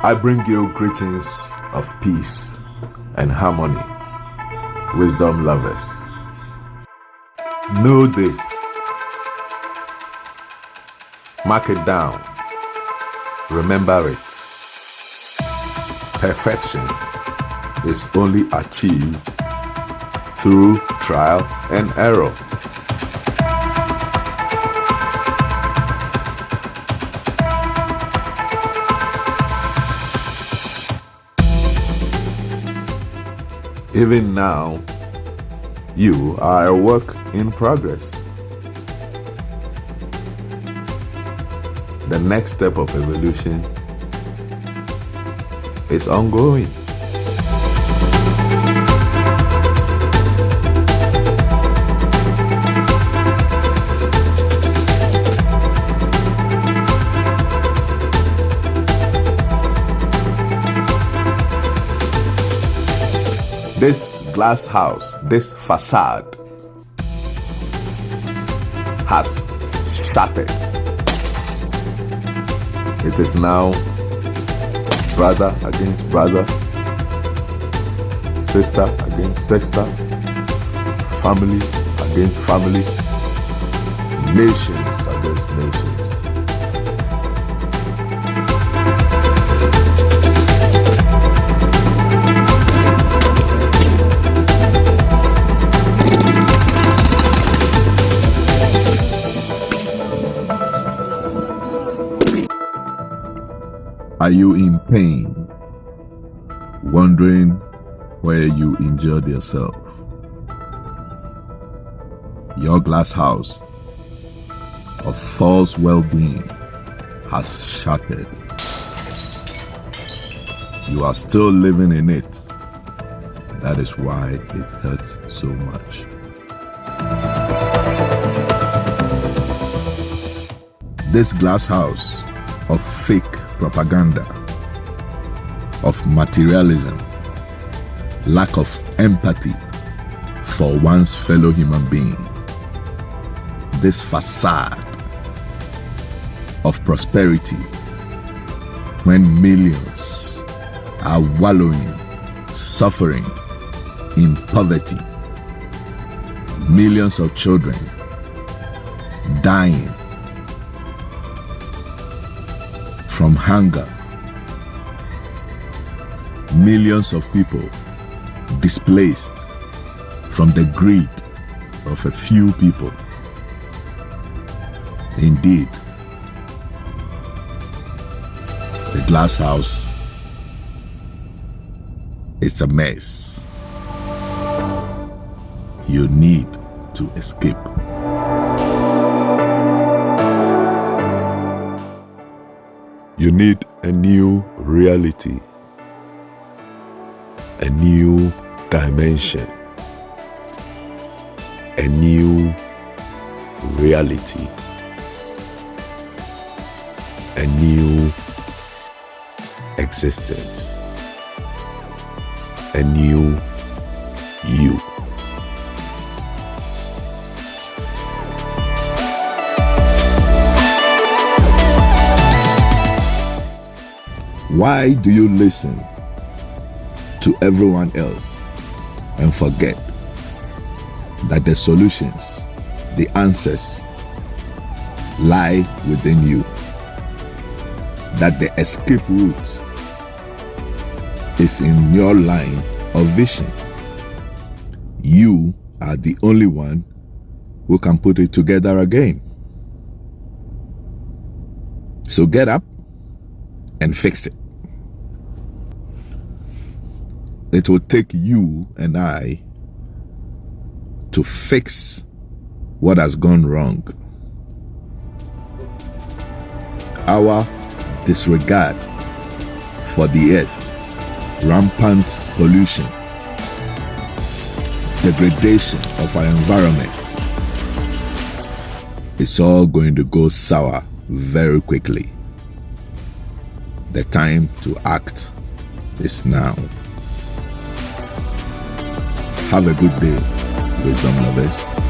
I bring you greetings of peace and harmony, wisdom lovers. Know this. Mark it down. Remember it. Perfection is only achieved through trial and error. Even now, you are a work in progress. The next step of evolution is ongoing. This glass house, this facade, has shattered. It is now brother against brother, sister against sister, families against families, nations against nations. Are you in pain, wondering where you injured yourself? Your glass house of false well-being has shattered. You are still living in it. That is why it hurts so much. This glass house of fake propaganda, of materialism, lack of empathy for one's fellow human being, this facade of prosperity when millions are wallowing, suffering in poverty, millions of children dying from hunger, millions of people displaced from the greed of a few people. Indeed, the glass house is a mess. You need to escape. You need a new reality, a new dimension, a new reality, a new existence, a new you. Why do you listen to everyone else and forget that the solutions, the answers lie within you? That the escape route is in your line of vision. You are the only one who can put it together again. So get up and fix it. It will take you and I to fix what has gone wrong. Our disregard for the earth, rampant pollution, degradation of our environment, it's all going to go sour very quickly. The time to act is now. Have a good day, wisdom lovers.